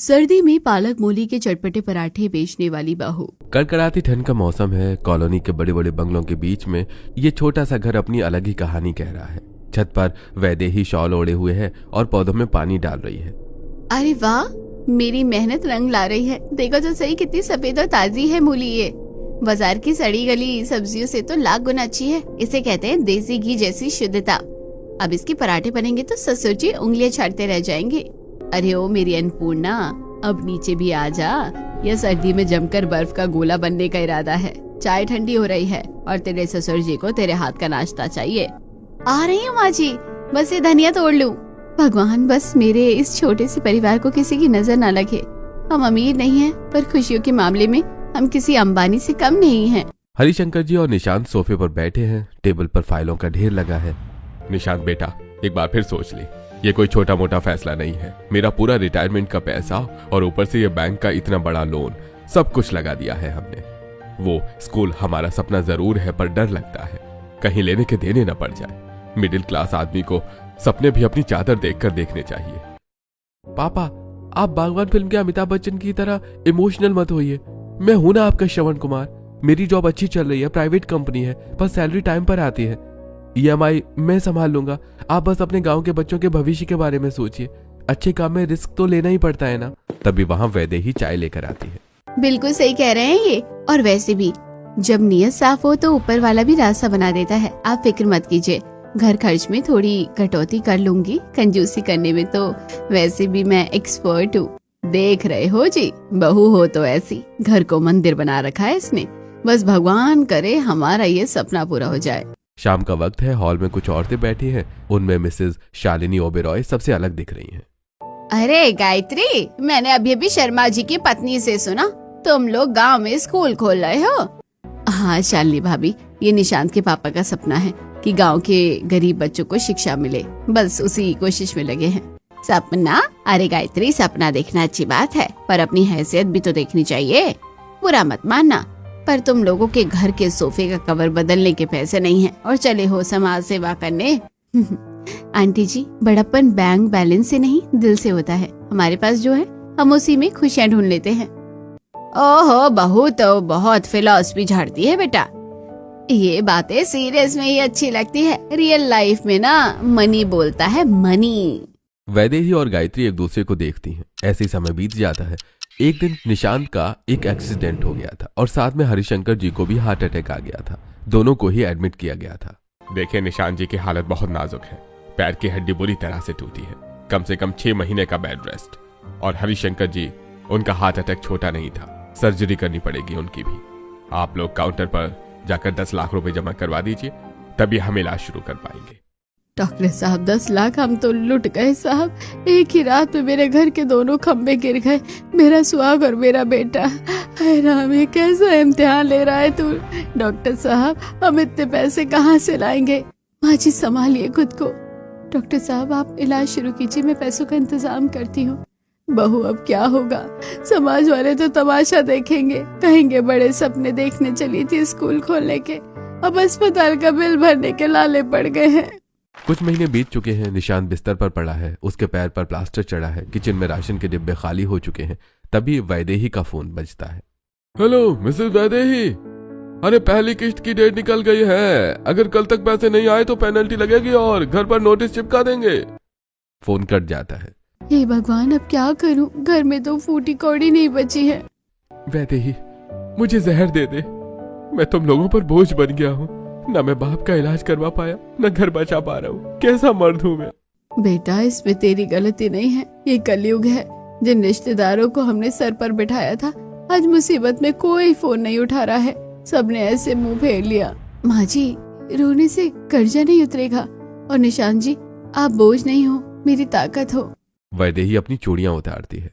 सर्दी में पालक मूली के चटपटे पराठे बेचने वाली बहू। कड़कड़ाती ठंड का मौसम है। कॉलोनी के बड़े बड़े बंगलों के बीच में ये छोटा सा घर अपनी अलग ही कहानी कह रहा है। छत पर वैदेही शॉल ओढ़े हुए है और पौधों में पानी डाल रही है। अरे वाह, मेरी मेहनत रंग ला रही है। देखो तो सही कितनी सफेद और ताजी है मूली। ये बाजार की सड़ी गली सब्जियों से तो लाख गुना अच्छी है। इसे कहते हैं देसी घी जैसी शुद्धता। अब इसके पराठे बनेंगे तो ससुर जी उंगलियां छाटते रह जाएंगे। अरे ओ मेरी अन्नपूर्णा, अब नीचे भी आ जा। यह सर्दी में जमकर बर्फ का गोला बनने का इरादा है। चाय ठंडी हो रही है और तेरे ससुर जी को तेरे हाथ का नाश्ता चाहिए। आ रही हूँ माँ जी, बस ये धनिया तोड़ लूं। भगवान बस मेरे इस छोटे से परिवार को किसी की नजर न लगे। हम अमीर नहीं हैं, पर खुशियों के मामले में हम किसी अंबानी से कम नहीं हैं। हरिशंकर जी और निशांत सोफे पर बैठे हैं। टेबल पर फाइलों का ढेर लगा है। निशांत बेटा, एक बार फिर सोच ले। ये कोई छोटा मोटा फैसला नहीं है। मेरा पूरा रिटायरमेंट का पैसा और ऊपर से ये बैंक का इतना बड़ा लोन, सब कुछ लगा दिया है हमने। वो स्कूल हमारा सपना जरूर है, पर डर लगता है कहीं लेने के देने न पड़ जाए। मिडिल क्लास आदमी को सपने भी अपनी चादर देखकर देखने चाहिए। पापा, आप बागवान फिल्म के अमिताभ बच्चन की तरह इमोशनल मत होइए। मैं हूं ना आपका श्रवण कुमार। मेरी जॉब अच्छी चल रही है, प्राइवेट कंपनी है, पर सैलरी टाइम पर आती है। EMI मैं संभाल लूंगा। आप बस अपने गांव के बच्चों के भविष्य के बारे में सोचिए। अच्छे काम में रिस्क तो लेना ही पड़ता है ना। तभी वहाँ वैदेही चाय लेकर आती है। बिल्कुल सही कह रहे हैं ये। और वैसे भी जब नीयत साफ हो तो ऊपर वाला भी रास्ता बना देता है। आप फिक्र मत कीजिए, घर खर्च में थोड़ी कटौती कर लूंगी। कंजूसी करने में तो वैसे भी मैं एक्सपर्ट हूँ। देख रहे हो जी, बहू हो तो ऐसी। घर को मंदिर बना रखा है इसने। बस भगवान करे हमारा ये सपना पूरा हो जाए। शाम का वक्त है। हॉल में कुछ औरतें बैठी हैं। उनमें मिसेज शालिनी ओबेरॉय सबसे अलग दिख रही हैं। अरे गायत्री, मैंने अभी शर्मा जी की पत्नी से सुना तुम लोग गांव में स्कूल खोल रहे हो। हाँ शालिनी भाभी, ये निशांत के पापा का सपना है कि गांव के गरीब बच्चों को शिक्षा मिले। बस उसी कोशिश में लगे हैं। सपना? अरे गायत्री, सपना देखना अच्छी बात है, पर अपनी हैसियत भी तो देखनी चाहिए। बुरा मत मानना, पर तुम लोगों के घर के सोफे का कवर बदलने के पैसे नहीं हैं और चले हो समाज सेवा करने। आंटी जी, बड़प्पन बैंक बैलेंस से नहीं दिल से होता है। हमारे पास जो है हम उसी में खुशियाँ ढूंढ लेते हैं। ओहो, बहू तो बहुत फिलॉसफी झाड़ती है बेटा। ये बातें सीरियस में ही अच्छी लगती है। रियल लाइफ में ना मनी बोलता है, मनी। वैदेही और गायत्री एक दूसरे को देखती हैं। ऐसे ही समय बीत जाता है। एक दिन निशांत का एक एक्सीडेंट हो गया था और साथ में हरिशंकर जी को भी हार्ट अटैक आ गया था। दोनों को ही एडमिट किया गया था। देखिए, निशांत जी की हालत बहुत नाजुक है। पैर की हड्डी बुरी तरह से टूटी है। कम से कम 6 महीने का बेड रेस्ट। और हरिशंकर जी, उनका हार्ट अटैक छोटा नहीं था। सर्जरी करनी पड़ेगी उनकी भी। आप लोग काउंटर पर जाकर 10 लाख रुपए जमा करवा दीजिए, तभी हम इलाज शुरू कर पाएंगे। डॉक्टर साहब, 10 लाख? हम तो लुट गए साहब। एक ही रात में मेरे घर के दोनों खंबे गिर गए। मेरा सुहाग और मेरा बेटा। हाय राम, ये कैसा इम्तिहान ले रहा है तू। डॉक्टर साहब, हम इतने पैसे कहाँ से लाएंगे। माँ जी संभालिए खुद को। डॉक्टर साहब, आप इलाज शुरू कीजिए, मैं पैसों का इंतजाम करती हूँ। बहू, अब क्या होगा? समाज वाले तो तमाशा देखेंगे, कहेंगे बड़े सपने देखने चली थी स्कूल खोलने के, अब अस्पताल का बिल भरने के लाले पड़ गए हैं। कुछ महीने बीत चुके हैं। निशांत बिस्तर पर पड़ा है। उसके पैर पर प्लास्टर चढ़ा है। किचन में राशन के डिब्बे खाली हो चुके हैं। तभी वैदेही का फोन बजता है। हेलो मिसेस वैदेही, अरे पहली किश्त की डेट निकल गई है। अगर कल तक पैसे नहीं आए तो पेनल्टी लगेगी और घर पर नोटिस चिपका देंगे। फोन कट जाता है। हे भगवान, अब क्या करूं? घर में तो फूटी कौड़ी नहीं बची है। वैदेही, मुझे जहर दे दे। मैं तुम लोगों पर बोझ बन गया हूँ। न मैं बाप का इलाज करवा पाया, न घर बचा पा रहा हूँ। कैसा मर्द हूँ मैं। बेटा, इसमें तेरी गलती नहीं है। ये कलयुग है। जिन रिश्तेदारों को हमने सर पर बिठाया था, आज मुसीबत में कोई फोन नहीं उठा रहा है। सबने ऐसे मुंह फेर लिया। माँ जी, रोने से कर्जा नहीं उतरेगा। और निशांत जी, आप बोझ नहीं हो, मेरी ताकत हो। वैदेही अपनी चूड़ियां उतारती है।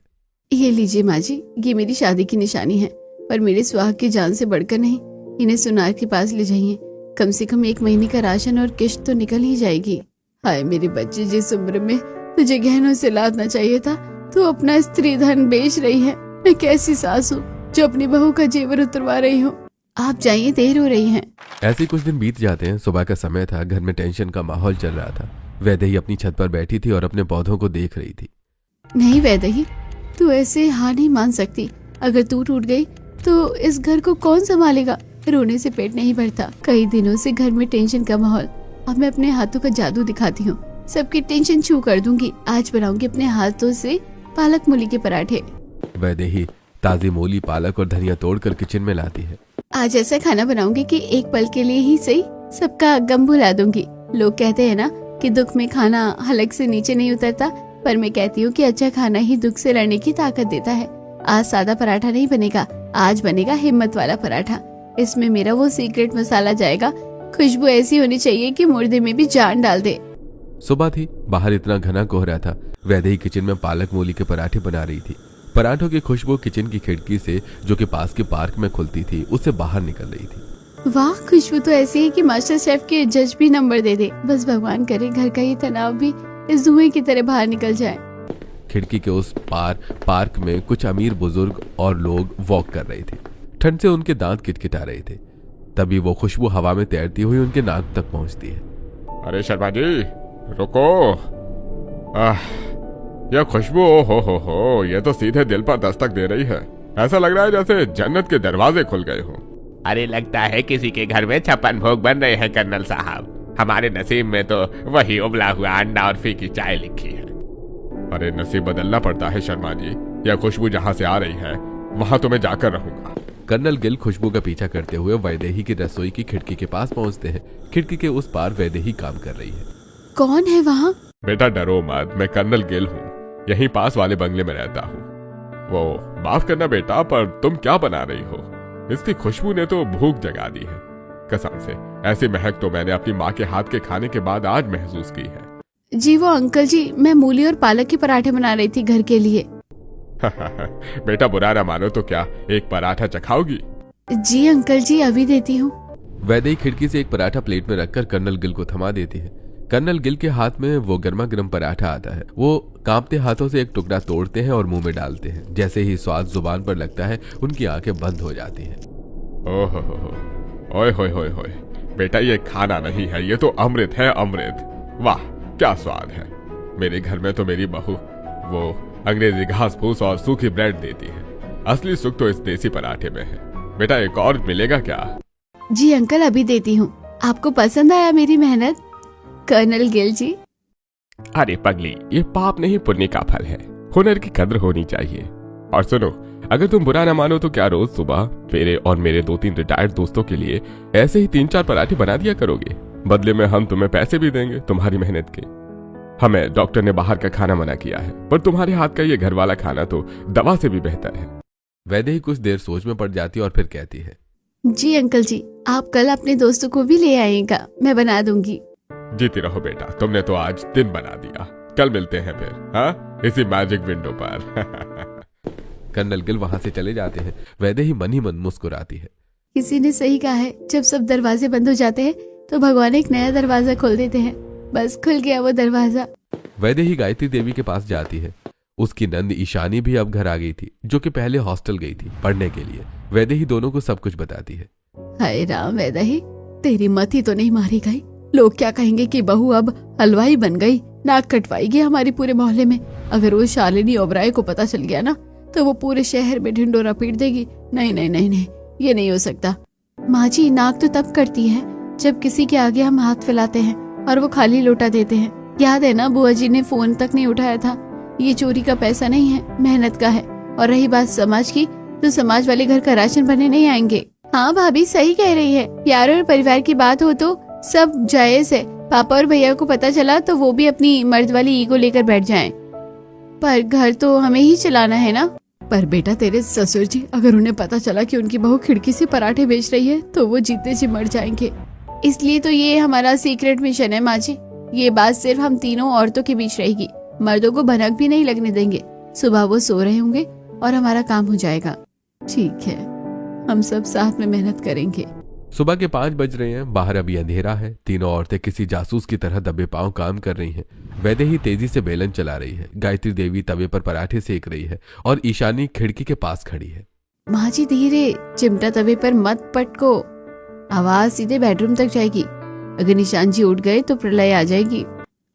ये लीजिए माँ जी, ये मेरी शादी की निशानी है, पर मेरे सुहाग की जान से बढ़कर नहीं। इन्हें सुनार के पास ले जाइए। कम से कम 1 महीने का राशन और किश्त तो निकल ही जाएगी। हाय मेरी बच्ची, जिस उम्र में तुझे गहनों से लादना चाहिए था, तू अपना स्त्री धन बेच रही है। मैं कैसी सास हूँ जो अपनी बहू का जेवर उतरवा रही हूँ। आप जाइए, देर हो रही है। ऐसे कुछ दिन बीत जाते हैं। सुबह का समय था। घर में टेंशन का माहौल चल रहा था। वैदेही अपनी छत पर बैठी थी और अपने पौधों को देख रही थी। नहीं वैदेही, तू ऐसे हार नहीं मान सकती। अगर तू टूट गई तो इस घर को कौन संभालेगा। रोने से पेट नहीं भरता। कई दिनों से घर में टेंशन का माहौल। अब मैं अपने हाथों का जादू दिखाती हूँ, सबकी टेंशन छू कर दूंगी। आज बनाऊंगी अपने हाथों से पालक मूली के पराठे। वैदेही ताजी मूली, पालक और धनिया तोड़कर किचन में लाती है। आज ऐसा खाना बनाऊंगी कि एक पल के लिए ही सही सबका गम भुला दूंगी। लोग कहते हैं ना कि दुख में खाना हलक से नीचे नहीं उतरता, पर मैं कहती हूँ कि अच्छा खाना ही दुख से लड़ने की ताकत देता है। आज सादा पराठा नहीं बनेगा, आज बनेगा हिम्मत वाला पराठा। इसमें मेरा वो सीक्रेट मसाला जाएगा। खुशबू ऐसी होनी चाहिए कि मुर्दे में भी जान डाल दे। सुबह थी, बाहर इतना घना कोहरा था। वैदेही किचन में पालक मूली के पराठे बना रही थी। पराठों की खुशबू किचन की खिड़की से, जो कि पास के पार्क में खुलती थी, उससे बाहर निकल रही थी। वाह, खुशबू तो ऐसी है कि मास्टर शेफ के जज भी नंबर दे दे। बस भगवान करे घर का ये तनाव भी इस धुएं की तरह बाहर निकल जाए। खिड़की के उस पार पार्क में कुछ अमीर बुजुर्ग और लोग वॉक कर रहे थे। ठंड से उनके दांत किटकिटा रहे थे। तभी वो खुशबू हवा में तैरती हुई उनके नाक तक पहुंचती है। अरे शर्मा जी रुको। यह खुशबू, हो ये तो सीधे दिल पर दस्तक दे रही है। ऐसा लग रहा है जैसे जन्नत के दरवाजे खुल गए हों। अरे लगता है किसी के घर में 56 भोग बन रहे हैं कर्नल साहब। हमारे नसीब में तो वही उबला हुआ अंडा और फीकी चाय लिखी है। अरे नसीब बदलना पड़ता है शर्मा जी। यह खुशबू जहाँ से आ रही है वहां तो मैं जाकर रहूंगा। कर्नल गिल खुशबू का पीछा करते हुए वैदेही की रसोई की खिड़की के पास पहुंचते हैं। खिड़की के उस पार वैदेही काम कर रही है। कौन है वहाँ? बेटा डरो मत, मैं कर्नल गिल हूँ। यहीं पास वाले बंगले में रहता हूँ। वो माफ करना बेटा, पर तुम क्या बना रही हो? इसकी खुशबू ने तो भूख जगा दी है। कसम से ऐसी महक तो मैंने अपनी माँ के हाथ के खाने के बाद आज महसूस की है। जी वो अंकल जी, मैं मूली और पालक के पराठे बना रही थी घर के लिए। बेटा बुरा ना मानो तो क्या एक पराठा चखाओगी? जी अंकल जी, अभी देती हूँ। वैदेही खिड़की से एक पराठा प्लेट में रखकर कर्नल गिल को थमा देती है। कर्नल गिल के हाथ में वो गर्मा गर्म पराठा आता है। वो कांपते हाथों से एक टुकड़ा तोड़ते हैं और मुंह में डालते हैं। जैसे ही स्वाद जुबान पर लगता है, उनकी आंखें बंद हो जाती हैं। ओहो ओए होए होए होए, बेटा ये खाना नहीं है, ये तो अमृत है, अमृत। वाह क्या स्वाद है। मेरे घर में तो मेरी बहू वो अंग्रेजी घास फूस और सूखी ब्रेड देती है। असली सुख तो इस देसी पराठे में है। बेटा एक और मिलेगा क्या? जी अंकल, अभी देती हूँ। आपको पसंद आया मेरी मेहनत कर्नल गिल जी? अरे पगली, ये पाप नहीं पुण्य का फल है। हुनर की कद्र होनी चाहिए। और सुनो, अगर तुम बुरा ना मानो तो क्या रोज सुबह मेरे और मेरे 2-3 रिटायर्ड दोस्तों के लिए ऐसे ही 3-4 पराठे बना दिया करोगे? बदले में हम तुम्हें पैसे भी देंगे तुम्हारी मेहनत के। हमें डॉक्टर ने बाहर का खाना मना किया है, पर तुम्हारे हाथ का ये घर वाला खाना तो दवा से भी बेहतर है। वैदेही कुछ देर सोच में पड़ जाती है और फिर कहती है, जी अंकल जी, आप कल अपने दोस्तों को भी ले आइएगा, मैं बना दूंगी। जीती रहो बेटा, तुमने तो आज दिन बना दिया। कल मिलते हैं फिर, हाँ, इसी मैजिक विंडो पर। कर्नल गिल वहां से चले जाते हैं। वैदेही मन ही मन मुस्कुराती है। किसी ने सही कहा है, जब सब दरवाजे बंद हो जाते हैं तो भगवान एक नया दरवाजा खोल देते हैं। बस खुल गया वो दरवाजा। वैदेही गायत्री देवी के पास जाती है। उसकी नंद ईशानी भी अब घर आ गई थी, जो कि पहले हॉस्टल गई थी पढ़ने के लिए। वैदेही दोनों को सब कुछ बताती है। हाय राम वैदेही, तेरी मती तो नहीं मारी गई? लोग क्या कहेंगे कि बहू अब हलवाई बन गई, नाक कटवाएगी हमारे पूरे मोहल्ले में। अगर वो शालिनी ओबराय को पता चल गया ना तो वो पूरे शहर में ढिंडोरा पीट देगी। नहीं नहीं नहीं नहीं, ये नहीं हो सकता। माँ जी, नाक तो तब करती है जब किसी के आगे हम हाथ फैलाते हैं और वो खाली लोटा देते हैं। याद है ना, बुआ जी ने फोन तक नहीं उठाया था। ये चोरी का पैसा नहीं है, मेहनत का है। और रही बात समाज की, तो समाज वाले घर का राशन भरने नहीं आएंगे। हाँ भाभी सही कह रही है, प्यार और परिवार की बात हो तो सब जायज है। पापा और भैया को पता चला तो वो भी अपनी मर्द वाली ईगो लेकर बैठ जाएं। पर घर तो हमें ही चलाना है ना। पर बेटा तेरे ससुर जी, अगर उन्हें पता चला कि उनकी बहू खिड़की से पराठे बेच रही है तो वो जीते जी मर जाएंगे। इसलिए तो ये हमारा सीक्रेट मिशन है माँ जी। ये बात सिर्फ हम तीनों औरतों के बीच रहेगी, मर्दों को भनक भी नहीं लगने देंगे। सुबह वो सो रहे होंगे और हमारा काम हो जाएगा। ठीक है, हम सब साथ में मेहनत करेंगे। सुबह के 5 बज रहे हैं। बाहर अभी अंधेरा है। तीनों औरतें किसी जासूस की तरह दबे पांव काम कर रही हैं। वैदेही तेजी से बेलन चला रही है। गायत्री देवी तवे पर पराठे सेक रही है और ईशानी खिड़की के पास खड़ी है। माँ जी धीरे, चिमटा तवे पर मत पटको, आवाज सीधे बेडरूम तक जाएगी। अगर निशान जी उठ गए तो प्रलय आ जाएगी।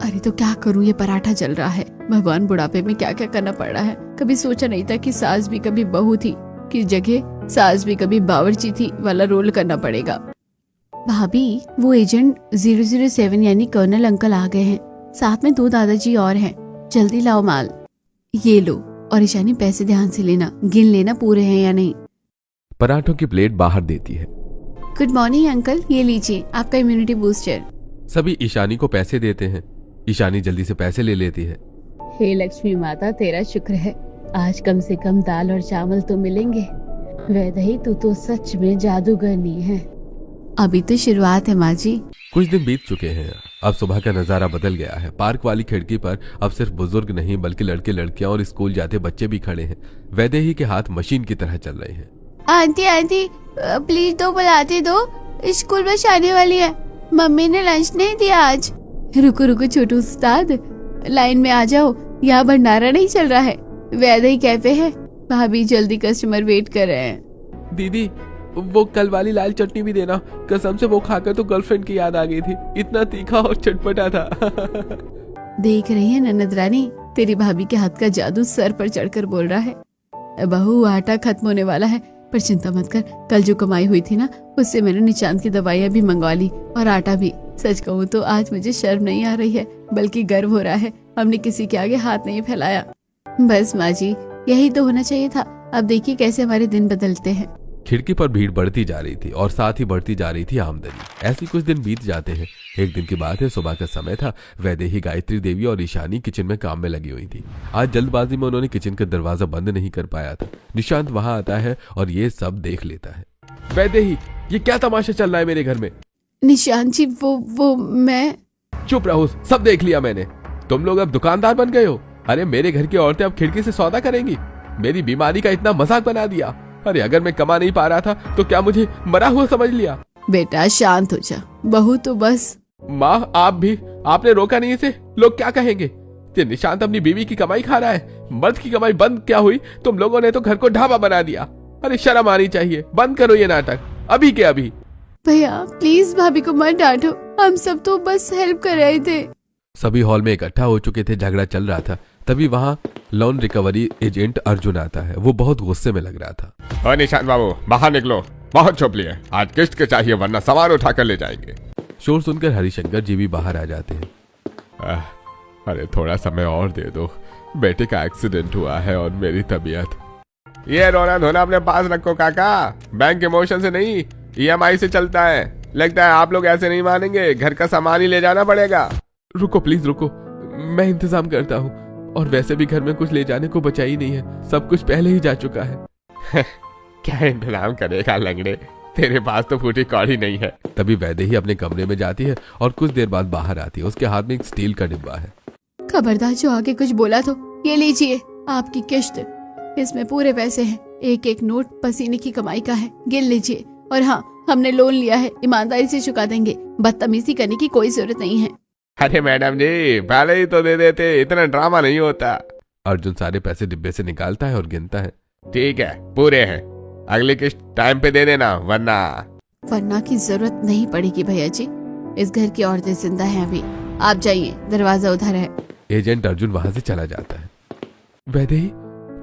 अरे तो क्या करूँ, ये पराठा चल रहा है। भगवान, बुढ़ापे में क्या क्या करना पड़ रहा है। कभी सोचा नहीं था कि सास भी कभी बहू थी, कि जगह सास भी कभी बावर्ची थी वाला रोल करना पड़ेगा। भाभी, वो एजेंट 007 यानी कर्नल अंकल आ गए हैं, साथ में 2 दादाजी और हैं। जल्दी लाओ माल। ये लो, और ईशानी पैसे ध्यान से लेना, गिन लेना पूरे हैं या नहीं। पराठों की प्लेट बाहर देती है। गुड मॉर्निंग अंकल, ये लीजिए आपका इम्यूनिटी बूस्टर। सभी ईशानी को पैसे देते हैं। ईशानी जल्दी से पैसे ले लेती है। हे लक्ष्मी माता, तेरा शुक्र है, आज कम से कम दाल और चावल तो मिलेंगे। वैदही, तू तो सच में जादूगरनी है। अभी तो शुरुआत है माँ जी। कुछ दिन बीत चुके हैं। अब सुबह का नजारा बदल गया है। पार्क वाली खिड़की पर अब सिर्फ बुजुर्ग नहीं बल्कि लड़के लड़कियां और स्कूल जाते बच्चे भी खड़े हैं। वैदेही के हाथ मशीन की तरह चल रहे हैं। आंटी आंटी, प्लीज 2 बुलाते दो, स्कूल बस आने वाली है। मम्मी ने लंच नहीं दिया आज। रुको रुको छोटू उस्ताद, लाइन में आ जाओ, यहाँ भंडारा नहीं चल रहा है, वैदही कैफे है। भाभी जल्दी, कस्टमर वेट कर रहे हैं। दीदी, वो कल वाली लाल चटनी भी देना। कसम से वो खाकर तो गर्लफ्रेंड की याद आ गई थी, इतना तीखा और चटपटा था। देख रही है ननद रानी, तेरी भाभी के हाथ का जादू सर पर चढ़कर बोल रहा है। बहू, आटा खत्म होने वाला है, पर चिंता मत कर, कल जो कमाई हुई थी ना, उससे मैंने निशांत की दवाइयाँ भी मंगवा ली और आटा भी। सच कहूँ तो आज मुझे शर्म नहीं आ रही है, बल्कि गर्व हो रहा है। हमने किसी के आगे हाथ नहीं फैलाया। बस माँ जी, यही तो होना चाहिए था। अब देखिए कैसे हमारे दिन बदलते हैं। खिड़की पर भीड़ बढ़ती जा रही थी और साथ ही बढ़ती जा रही थी आमदनी। ऐसी कुछ दिन बीत जाते हैं। एक दिन की बात है, सुबह का समय था। वैदेही, गायत्री देवी और ईशानी किचन में काम में लगी हुई थी। आज जल्दबाजी में उन्होंने किचन का दरवाजा बंद नहीं कर पाया था। निशांत वहां आता है और ये सब देख लेता है। वैदेही, ये क्या तमाशा चल रहा है मेरे घर में? निशांत जी, वो मैं। चुप रहो, सब देख लिया मैंने। तुम लोग अब दुकानदार बन गए हो। अरे मेरे घर की औरतें अब खिड़की से सौदा करेंगी। मेरी बीमारी का इतना मजाक बना दिया। अरे अगर मैं कमा नहीं पा रहा था तो क्या मुझे मरा हुआ समझ लिया? बेटा शांत हो जा, बहू तो बस। माँ, आप भी, आपने रोका नहीं इसे। लोग क्या कहेंगे? ये निशांत अपनी बीवी की कमाई खा रहा है। मर्द की कमाई बंद क्या हुई? तुम लोगों ने तो घर को ढाबा बना दिया। अरे शर्म आनी चाहिए। बंद करो ये नाटक, अभी के अभी। भैया प्लीज भाभी को मत डांटो, हम सब तो बस हेल्प कर रहे थे। सभी हॉल में इकट्ठा हो चुके थे, झगड़ा चल रहा था। तभी वहाँ लोन रिकवरी एजेंट अर्जुन आता है। वो बहुत गुस्से में लग रहा था। और निशांत बाबू, बाहर निकलो, बहुत छुप लिए। आज किस्त के चाहिए, वरना सामान उठाकर ले जाएंगे। शोर सुनकर हरिशंकर जी भी बाहर आ जाते हैं। अरे थोड़ा समय और दे दो, बेटे का एक्सीडेंट हुआ है और मेरी तबीयत। ये रोना धोना अपने पास रखो काका, बैंक इमोशन से नहीं, EMI से चलता है। लगता है आप लोग ऐसे नहीं मानेंगे, घर का सामान ही ले जाना पड़ेगा। रुको प्लीज रुको, मैं इंतजाम करता हूँ। और वैसे भी घर में कुछ ले जाने को बचा ही नहीं है, सब कुछ पहले ही जा चुका है। क्या इंतजाम करेगा लंगड़े, तेरे पास तो फूटी कौड़ी नहीं है। तभी वैदेही अपने कमरे में जाती है और कुछ देर बाद बाहर आती है। उसके हाथ में एक स्टील का डिब्बा है। खबरदार जो आगे कुछ बोला तो ये लीजिए आपकी किश्त, इसमें पूरे पैसे हैं। एक एक नोट पसीने की कमाई का है, गिन लीजिए। और हाँ, हमने लोन लिया है, ईमानदारी से चुका देंगे, बदतमीजी करने की कोई जरूरत नहीं है। अरे मैडम जी, पहले ही तो दे देते, इतना ड्रामा नहीं होता। अर्जुन सारे पैसे डिब्बे से निकालता है और गिनता है। ठीक है, पूरे हैं, अगली किस्त टाइम पे दे देना, वरना की जरूरत नहीं पड़ेगी भैया जी। इस घर की औरतें जिंदा हैं अभी, आप जाइए, दरवाजा उधर है। एजेंट अर्जुन वहाँ से चला जाता है। वैदेही,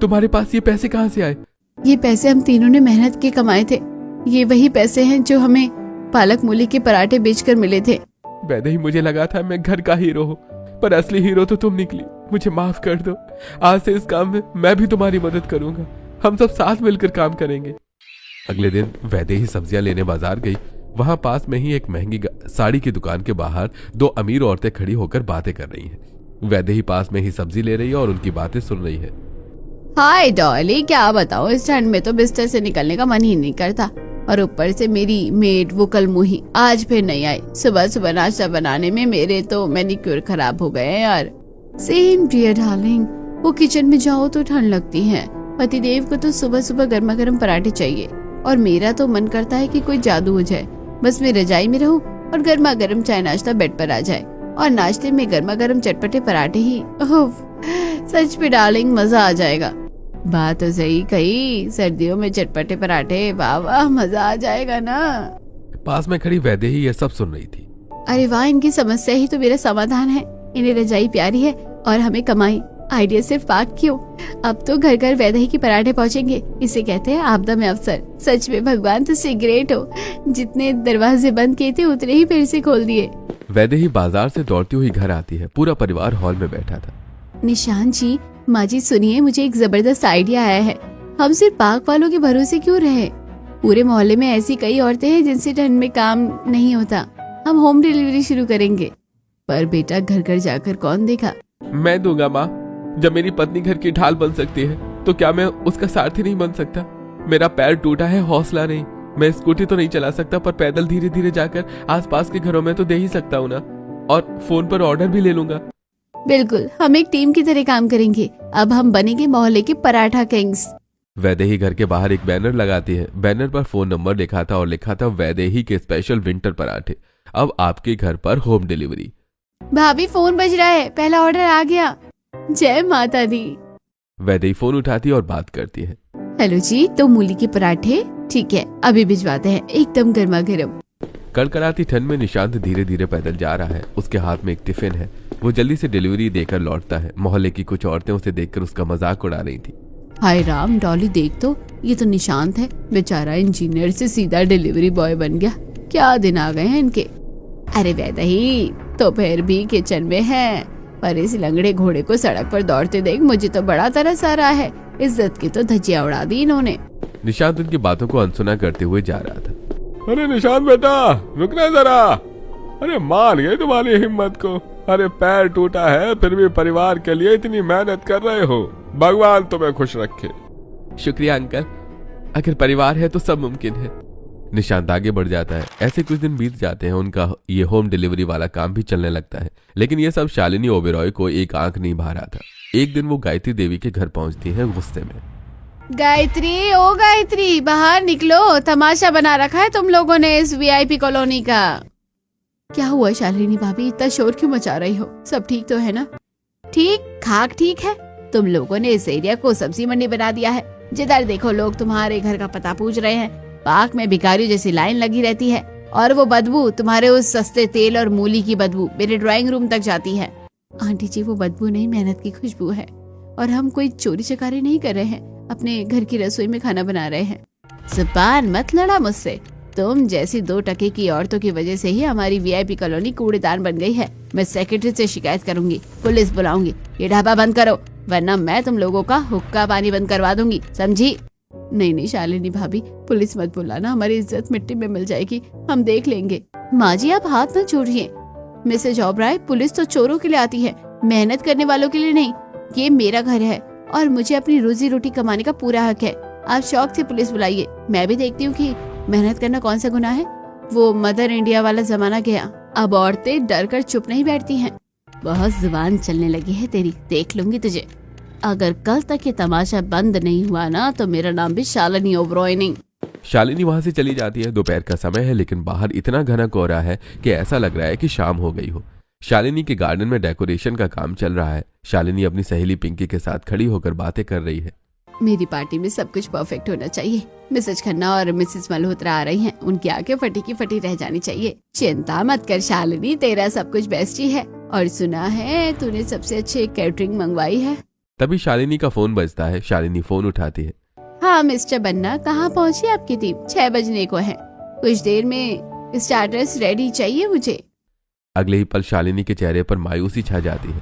तुम्हारे पास ये पैसे कहाँ से आए? ये पैसे हम तीनों ने मेहनत के कमाए थे। ये वही पैसे हैं जो हमें पालक मूली के पराठे बेचकर मिले थे। वैदेही, मुझे लगा था मैं घर का हीरो हूँ, पर असली हीरो तो तुम निकली। मुझे माफ कर दो। आज से इस काम में मैं भी तुम्हारी मदद करूंगा। हम सब साथ मिलकर काम करेंगे। अगले दिन वैदेही सब्जियां लेने बाजार गई। वहां पास में ही एक महंगी साड़ी की दुकान के बाहर 2 अमीर औरतें खड़ी होकर बातें कर रही हैं। वैदेही पास में ही सब्जी ले रही है और उनकी बातें सुन रही है। हाय डॉली, क्या बताओ, इस ठंड में तो बिस्तर से निकलने का मन ही नहीं करता। और ऊपर से मेरी मेड वो कल मुही आज फिर नहीं आई। सुबह सुबह नाश्ता बनाने में मेरे तो मैनिक्योर खराब हो गए हैं यार। सेम डियर डार्लिंग, वो किचन में जाओ तो ठंड लगती है। पतिदेव को तो सुबह सुबह गर्मा गर्म पराठे चाहिए और मेरा तो मन करता है कि कोई जादू हो जाए, बस मैं रजाई में रहूं और गर्मा गर्म चाय नाश्ता बेड पर आ जाए और नाश्ते में गर्मा गर्म चटपटे पराठे ही। सच में डार्लिंग, मजा आ जाएगा। बात तो सही कही, सर्दियों में चटपटे पराठे, वाह वाह, मजा आ जाएगा ना। पास में खड़ी वैदेही ये सब सुन रही थी। अरे वाह, इनकी समस्या ही तो मेरा समाधान है। इन्हें रजाई प्यारी है और हमें कमाई। आइडिया सिर्फ पाक क्यों, अब तो घर घर वैदेही के पराठे पहुंचेंगे। इसे कहते हैं आपदा में अवसर। सच में भगवान तुझसे ग्रेट हो, जितने दरवाजे बंद किए थे उतने ही फिर से खोल दिए। वैदेही बाजार से दौड़ती हुई घर आती है। पूरा परिवार हॉल में बैठा था। निशांत जी, माँ जी सुनिए, मुझे एक जबरदस्त आइडिया आया है। हम सिर्फ पाक वालों के भरोसे क्यों रहे? पूरे मोहल्ले में ऐसी कई औरतें हैं जिनसे ठंड में काम नहीं होता। हम होम डिलीवरी शुरू करेंगे। पर बेटा, घर घर जाकर कौन देगा? मैं दूंगा माँ। जब मेरी पत्नी घर की ढाल बन सकती है तो क्या मैं उसका सारथी नहीं बन सकता? मेरा पैर टूटा है, हौसला नहीं। मैं स्कूटी तो नहीं चला सकता, पर पैदल धीरे धीरे जाकर आसपास के घरों में तो दे ही सकता हूँ ना। और फोन पर ऑर्डर भी ले लूंगा। बिल्कुल, हम एक टीम की तरह काम करेंगे। अब हम बनेंगे मोहल्ले के पराठा किंग्स। वैदेही घर के बाहर एक बैनर लगाती है। बैनर पर फोन नंबर लिखा था और लिखा था वैदेही के स्पेशल विंटर पराठे, अब आपके घर पर होम डिलीवरी। भाभी, फोन बज रहा है, पहला ऑर्डर आ गया। जय माता दी। वैदेही फोन उठाती और बात करती है। हेलो जी, तो मूली के पराठे? ठीक है, अभी भिजवाते हैं, एकदम गर्मा गर्म। कड़कड़ाती ठंड में निशांत धीरे धीरे पैदल जा रहा है। उसके हाथ में एक टिफिन है। वो जल्दी से डिलीवरी देकर लौटता है। मोहल्ले की कुछ औरतें उसे देखकर उसका मजाक उड़ा रही थी। हाय राम, डॉली देख तो, ये तो निशांत है। बेचारा इंजीनियर से सीधा डिलीवरी बॉय बन गया। क्या दिन आ गए हैं इनके। अरे वैदेही तो फिर भी किचन में है, पर इस लंगड़े घोड़े को सड़क पर दौड़ते देख मुझे तो बड़ा तरस आ रहा है। इज्जत की तो धज्जियां उड़ा दी इन्होंने। निशांत उनकी बातों को अनसुना करते हुए जा रहा था। अरे निशांत बेटा, रुकना जरा। अरे मान गए तुम्हारी हिम्मत को। अरे पैर टूटा है फिर भी परिवार के लिए इतनी मेहनत कर रहे हो। भगवान तुम्हें खुश रखे। शुक्रिया अंकल, अगर परिवार है तो सब मुमकिन है। निशांत आगे बढ़ जाता है। ऐसे कुछ दिन बीत जाते हैं। उनका ये होम डिलीवरी वाला काम भी चलने लगता है। लेकिन ये सब शालिनी ओबेरॉय को एक आंख नहीं भा रहा था। एक दिन वो गायत्री देवी के घर पहुंचती है गुस्से में। गायत्री, ओ गायत्री, बाहर निकलो। तमाशा बना रखा है तुम लोगों ने इस वीआईपी कॉलोनी का। क्या हुआ शालिनी भाभी, इतना शोर क्यों मचा रही हो? सब ठीक तो है ना? ठीक खाक ठीक है। तुम लोगों ने इस एरिया को सब्जी मंडी बना दिया है। जिधर देखो लोग तुम्हारे घर का पता पूछ रहे हैं। पार्क में भिखारियों जैसी लाइन लगी रहती है और वो बदबू, तुम्हारे उस सस्ते तेल और मूली की बदबू मेरे ड्राइंग रूम तक जाती है। आंटी जी, वो बदबू नहीं, मेहनत की खुशबू है। और हम कोई चोरी चकारी नहीं कर रहे हैं, अपने घर की रसोई में खाना बना रहे हैं। जुबान मत लड़ा मुझसे। तुम जैसी 2 टके की औरतों की वजह से ही हमारी वीआईपी कॉलोनी कूड़ेदान बन गई है। मैं सेक्रेटरी से शिकायत करूंगी, पुलिस बुलाऊंगी। ये ढाबा बंद करो, वरना मैं तुम लोगों का हुक्का पानी बंद करवा दूंगी, समझी? नहीं शालिनी भाभी, पुलिस मत बुलाना, हमारी इज्जत मिट्टी में मिल जाएगी। हम देख लेंगे। माँ जी, आप हाथ न छोड़िए। मिसेज ओबराय, पुलिस तो चोरों के लिए आती है, मेहनत करने वालों के लिए नहीं। ये मेरा घर है और मुझे अपनी रोजी रोटी कमाने का पूरा हक है। आप शौक से पुलिस बुलाइए, मैं भी देखती हूँ कि मेहनत करना कौन सा गुनाह है। वो मदर इंडिया वाला जमाना गया, अब औरतें डर कर चुप नहीं बैठती हैं। बहुत जुबान चलने लगी है तेरी, देख लूंगी तुझे। अगर कल तक ये तमाशा बंद नहीं हुआ ना तो मेरा नाम भी शालिनी ओबरॉय नहीं। शालिनी वहां से चली जाती है। दोपहर का समय है, लेकिन बाहर इतना घना कोहरा है कि ऐसा लग रहा है कि शाम हो गई हो। शालिनी के गार्डन में डेकोरेशन का काम चल रहा है। शालिनी अपनी सहेली पिंकी के साथ खड़ी होकर बातें कर रही है। मेरी पार्टी में सब कुछ परफेक्ट होना चाहिए। मिसेज खन्ना और मिसेस मल्होत्रा आ रही हैं, उनकी आंखें फटी की फटी रह जानी चाहिए। चिंता मत कर शालिनी, तेरा सब कुछ बेस्ट ही है। और सुना है तूने सबसे अच्छे कैटरिंग मंगवाई है। तभी शालिनी का फोन बजता है। शालिनी फोन उठाती है। हाँ मिस्टर बन्ना, कहाँ पहुँची आपकी टीम? 6 बजने को है, कुछ देर में स्टार्टर्स रेडी चाहिए मुझे। अगले ही पल शालिनी के चेहरे पर मायूसी छा जाती है।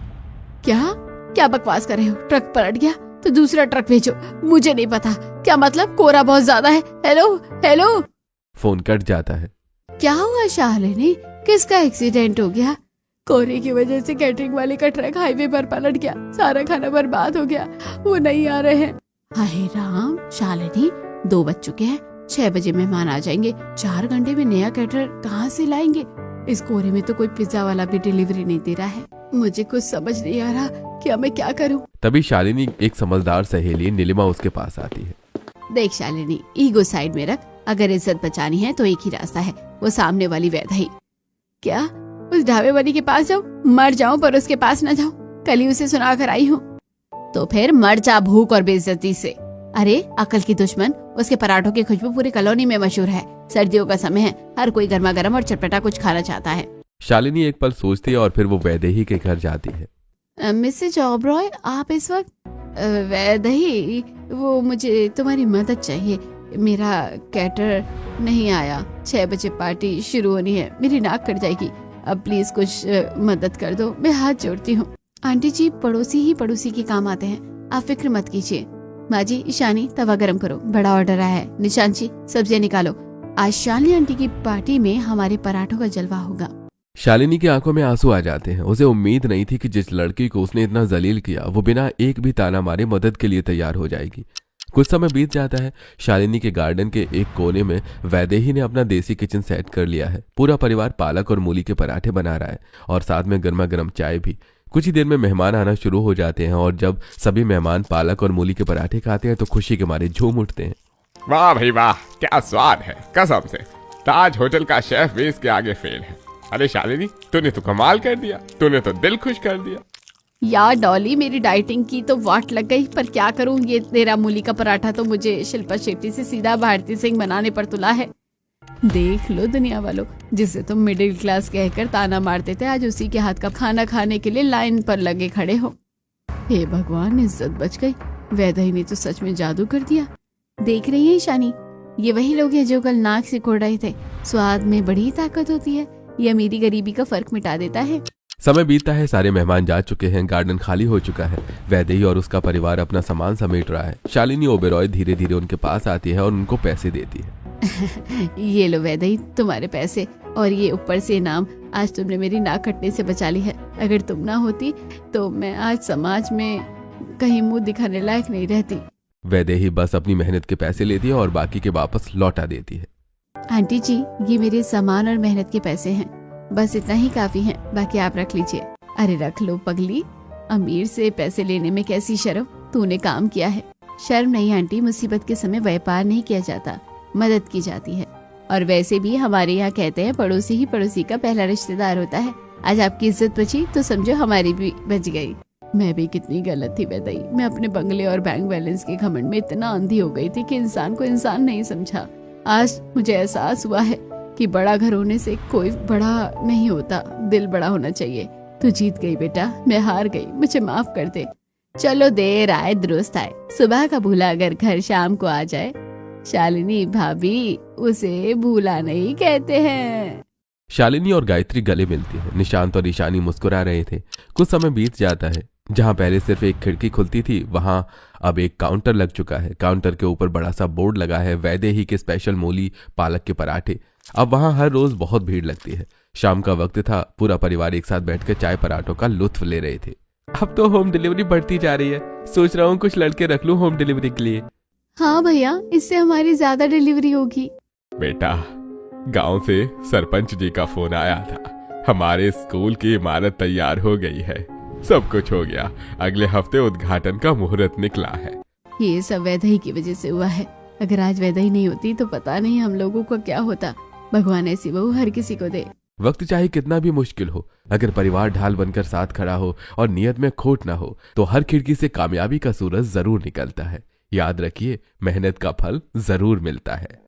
क्या बकवास कर रहे हो? ट्रक पलट गया तो दूसरा ट्रक भेजो। मुझे नहीं पता, क्या मतलब? कोहरा बहुत ज्यादा है। हेलो। फोन कट जाता है। क्या हुआ शालिनी, किसका एक्सीडेंट हो गया? कोहरे की वजह से कैटरिंग वाले का ट्रक हाईवे पर पलट गया, सारा खाना बर्बाद हो गया, वो नहीं आ रहे हैं। हाय राम शालिनी, 2 बज चुके हैं, 6 बजे मेहमान आ जाएंगे। 4 घंटे में नया कैटर कहाँ से लाएंगे? इस कोहरे में तो कोई पिज्जा वाला भी डिलीवरी नहीं दे रहा है। मुझे कुछ समझ नहीं आ रहा कि मैं क्या करूं। तभी शालिनी एक समझदार सहेली नीलिमा उसके पास आती है। देख शालिनी, ईगो साइड में रख। अगर इज्जत बचानी है तो एक ही रास्ता है, वो सामने वाली वैदेही। क्या उस ढाबे वाली के पास जाऊं? मर जाऊं पर उसके पास न जाऊं। कल ही उसे सुना कर आई हूँ। तो फिर मर जा भूख और बेइज्जती से। अरे अकल की दुश्मन, उसके पराठों की खुशबू पूरी कॉलोनी में मशहूर है। सर्दियों का समय है, हर कोई गर्मा गर्म और चटपटा कुछ खाना चाहता है। शालिनी एक पल सोचती है और फिर वो वैदेही के घर जाती है। मिसेज ओबरॉय, आप इस वक्त? वैदेही, वो मुझे तुम्हारी मदद चाहिए। मेरा कैटर नहीं आया, 6 बजे पार्टी शुरू होनी है, मेरी नाक कट जाएगी। अब प्लीज कुछ मदद कर दो, मैं हाथ जोड़ती हूँ। आंटी जी, पड़ोसी ही पड़ोसी के काम आते हैं, आप फिक्र मत कीजिए। माँ जी, ईशानी तवा गरम करो, बड़ा ऑर्डर आया है। निशांत जी, सब्जियां निकालो, आज शालिनी आंटी की पार्टी में हमारे पराठों का जलवा होगा। शालिनी की आंखों में आंसू आ जाते हैं। उसे उम्मीद नहीं थी कि जिस लड़की को उसने इतना जलील किया वो बिना एक भी ताना मारे मदद के लिए तैयार हो जाएगी। कुछ समय बीत जाता है। शालिनी के गार्डन के एक कोने में वैदेही ने अपना देसी किचन सेट कर लिया है। पूरा परिवार पालक और मूली के पराठे बना रहा है और साथ में गर्मा गर्म चाय भी। कुछ ही देर में मेहमान आना शुरू हो जाते हैं और जब सभी मेहमान पालक और मूली के पराठे खाते हैं तो खुशी के मारे झूम उठते हैं। वाह भाई वाह, क्या स्वाद है, कसम से ताज होटल का शेफ भी इसके आगे फेल है। अरे शालिनी, तूने तो कमाल कर दिया, तूने तो दिल खुश कर दिया। यार डॉली, मेरी डाइटिंग की तो वाट लग गई, पर क्या करूं, ये तेरा मूली का पराठा तो मुझे शिल्पा शेट्टी से सीधा भारती सिंह बनाने पर तुला है। देख लो दुनिया वालों, जिसे तुम मिडिल क्लास कहकर ताना मारते थे, आज उसी के हाथ का खाना खाने के लिए लाइन पर लगे खड़े हो। हे भगवान, इज्जत बच गई। वैदेही ने तो सच में जादू कर दिया। देख रही है ईशानी, ये वही लोग हैं जो कल नाक से कोड़ रहे थे। स्वाद में बड़ी ताकत होती है, ये अमीरी गरीबी का फर्क मिटा देता है। समय बीतता है, सारे मेहमान जा चुके हैं, गार्डन खाली हो चुका है। वैदेही और उसका परिवार अपना सामान समेट रहा है। शालिनी ओबेरॉय धीरे धीरे उनके पास आती है और उनको पैसे देती है। ये लो वैदेही, तुम्हारे पैसे, और ये ऊपर से इनाम। आज तुमने मेरी नाक कटने से बचा ली है। अगर तुम ना होती तो मैं आज समाज में कहीं मुंह दिखाने लायक नहीं रहती। वैदेही बस अपनी मेहनत के पैसे लेती है और बाकी के वापस लौटा देती है। आंटी जी, ये मेरे सामान और मेहनत के पैसे हैं, बस इतना ही काफी है, बाकी आप रख लीजिए। अरे रख लो पगली, अमीर से पैसे लेने में कैसी शर्म, तूने काम किया है। शर्म नहीं आंटी, मुसीबत के समय व्यापार नहीं किया जाता, मदद की जाती है। और वैसे भी हमारे यहाँ कहते हैं पड़ोसी ही पड़ोसी का पहला रिश्तेदार होता है। आज आपकी इज्जत बची तो समझो हमारी भी बच गई। मैं भी कितनी गलत थी वैदेही, मैं अपने बंगले और बैंक बैलेंस के घमंड में इतना अंधी हो गई थी कि इंसान को इंसान नहीं समझा। आज मुझे एहसास हुआ है कि बड़ा घर होने से कोई बड़ा नहीं होता, दिल बड़ा होना चाहिए। तू जीत गई बेटा, मैं हार गई, मुझे माफ कर दे। चलो देर आए दुरुस्त आए, सुबह का भूला अगर घर शाम को आ जाए। शालिनी भाभी, उसे भूला नहीं कहते हैं। शालिनी और गायत्री गले मिलती है। निशांत और ईशानी मुस्कुरा रहे थे। कुछ समय बीत जाता है। जहां पहले सिर्फ एक खिड़की खुलती थी वहां अब एक काउंटर लग चुका है। काउंटर के ऊपर बड़ा सा बोर्ड लगा है, वैदेही के स्पेशल मूली पालक के पराठे। अब वहां हर रोज बहुत भीड़ लगती है। शाम का वक्त था, पूरा परिवार एक साथ बैठकर चाय पराठों का लुत्फ ले रहे थे। अब तो होम डिलीवरी बढ़ती जा रही है, सोच रहा हूँ कुछ लड़के रख लूं होम डिलीवरी के लिए। हाँ भैया, इससे हमारी ज्यादा डिलीवरी होगी। बेटा, गांव से सरपंच जी का फोन आया था, हमारे स्कूल की इमारत तैयार हो गई है, सब कुछ हो गया, अगले हफ्ते उद्घाटन का मुहूर्त निकला है। ये सब वैदेही की वजह से हुआ है। अगर आज वैदेही नहीं होती तो पता नहीं हम लोगों को क्या होता। भगवान ऐसी बहू हर किसी को दे। वक्त चाहे कितना भी मुश्किल हो, अगर परिवार ढाल बनकर साथ खड़ा हो और नियत में खोट ना हो तो हर खिड़की से कामयाबी का सूरज जरूर निकलता है। याद रखिए, मेहनत का फल जरूर मिलता है।